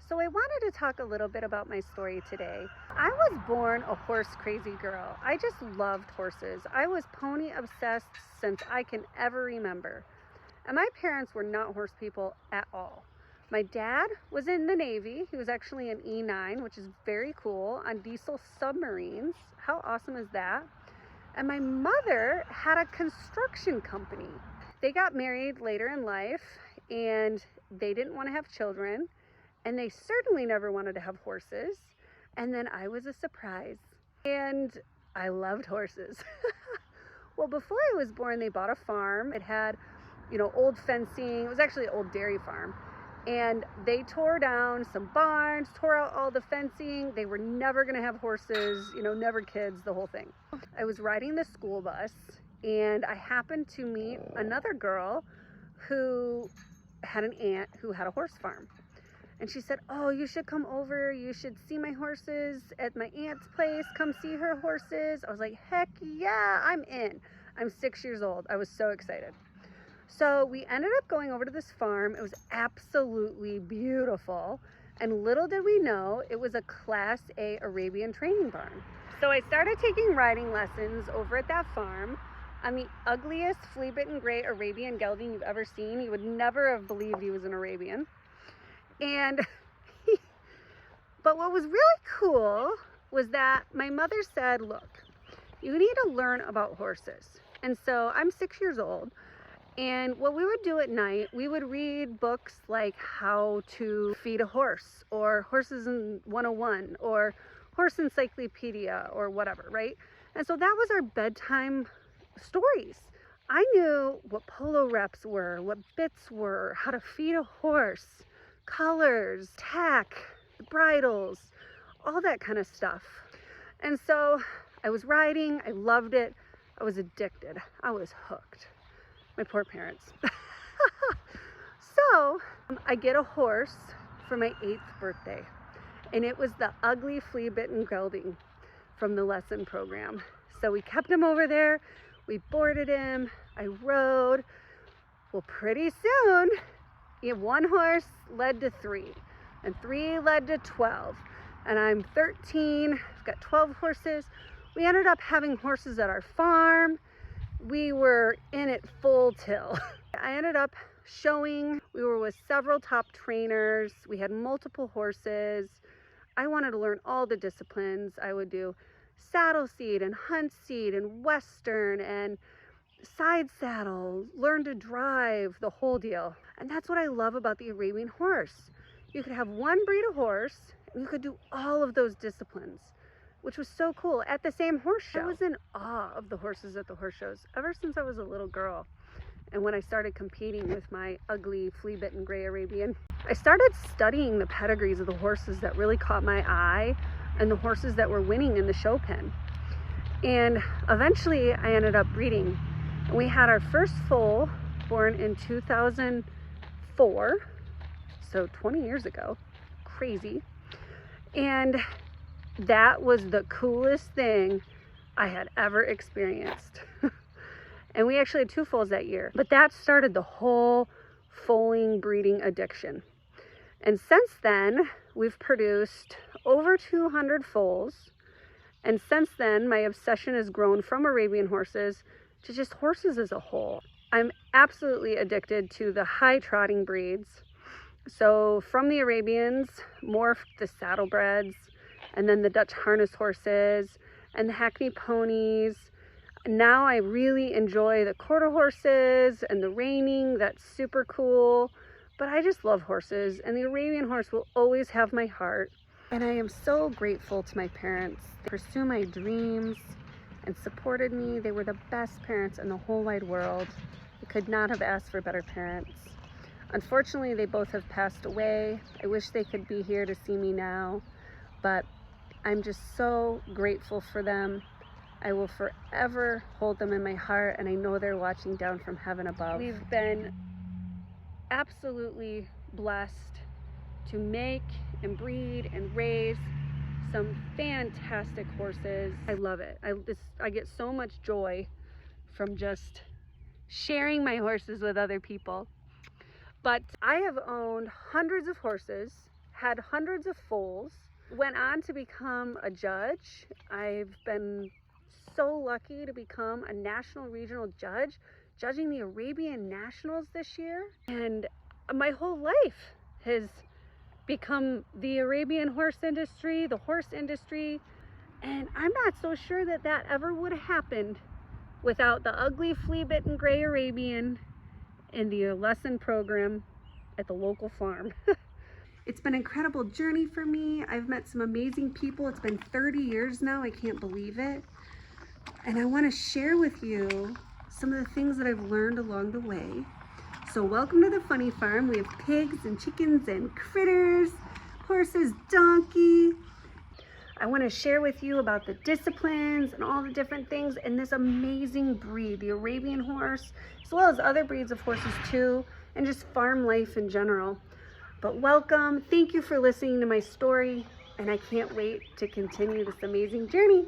So I wanted to talk a little bit about my story today. I was born a horse crazy girl. I just loved horses. I was pony obsessed since I can ever remember. And my parents were not horse people at all. My dad was in the Navy. He was actually an E9, which is very cool, on diesel submarines. How awesome is that? And my mother had a construction company. They got married later in life and they didn't want to have children. And they certainly never wanted to have horses. And then I was a surprise. And I loved horses. Well, before I was born, they bought a farm. It had, old fencing. It was actually an old dairy farm. And they tore down some barns, tore out all the fencing. They were never going to have horses, never kids, the whole thing. I was riding the school bus and I happened to meet another girl who had an aunt who had a horse farm. And she said, "Oh, you should come over. You should see my horses at my aunt's place. Come see her horses." I was like, heck yeah, I'm in. I'm 6 years old. I was so excited. So we ended up going over to this farm. It was absolutely beautiful. And little did we know, it was a Class A Arabian training barn. So I started taking riding lessons over at that farm on the ugliest flea-bitten gray Arabian gelding you've ever seen. You would never have believed he was an Arabian. And, but what was really cool was that my mother said, "Look, you need to learn about horses." And so I'm 6 years old. And what we would do at night, we would read books like How to Feed a Horse, or Horses in 101, or Horse Encyclopedia, or whatever, right? And so that was our bedtime stories. I knew what polo reps were, what bits were, how to feed a horse, colors, tack, bridles, all that kind of stuff. And so I was riding, I loved it, I was addicted, I was hooked. My poor parents. So I get a horse for my 8th birthday, and it was the ugly flea-bitten gelding from the lesson program. So we kept him over there, we boarded him, I rode. Well, pretty soon, one horse led to 3, and 3 led to 12, and I'm 13, I've got 12 horses. We ended up having horses at our farm. We were in it full tilt. I ended up showing. We were with several top trainers. We had multiple horses. I wanted to learn all the disciplines. I would do saddle seat and hunt seat and western and side saddle, learn to drive, the whole deal. And that's what I love about the Arabian horse. You could have one breed of horse and you could do all of those disciplines, which was so cool at the same horse show. I was in awe of the horses at the horse shows ever since I was a little girl. And when I started competing with my ugly flea-bitten gray Arabian, I started studying the pedigrees of the horses that really caught my eye and the horses that were winning in the show pen. And eventually I ended up breeding. And we had our first foal born in 2004, so 20 years ago. Crazy. And that was the coolest thing I had ever experienced. And we actually had 2 foals that year. But that started the whole foaling breeding addiction. And since then, we've produced over 200 foals. And since then, my obsession has grown from Arabian horses to just horses as a whole. I'm absolutely addicted to the high trotting breeds. So from the Arabians, morphed the saddlebreds, and then the Dutch harness horses, and the Hackney ponies. Now I really enjoy the quarter horses and the reining. That's super cool. But I just love horses, and the Arabian horse will always have my heart. And I am so grateful to my parents. They pursued my dreams and supported me. They were the best parents in the whole wide world. I could not have asked for better parents. Unfortunately, they both have passed away. I wish they could be here to see me now, but I'm just so grateful for them. I will forever hold them in my heart, and I know they're watching down from heaven above. We've been absolutely blessed to make and breed and raise some fantastic horses. I love it. I get so much joy from just sharing my horses with other people. But I have owned hundreds of horses, had hundreds of foals, went on to become a judge. I've been so lucky to become a national regional judge, judging the Arabian Nationals this year. And my whole life has become the Arabian horse industry, the horse industry. And I'm not so sure that that ever would have happened without the ugly flea-bitten gray Arabian and the lesson program at the local farm. It's been an incredible journey for me. I've met some amazing people. It's been 30 years now. I can't believe it. And I want to share with you some of the things that I've learned along the way. So welcome to the funny farm. We have pigs and chickens and critters, horses, donkey. I want to share with you about the disciplines and all the different things in this amazing breed, the Arabian horse, as well as other breeds of horses too, and just farm life in general. But welcome, thank you for listening to my story, and I can't wait to continue this amazing journey.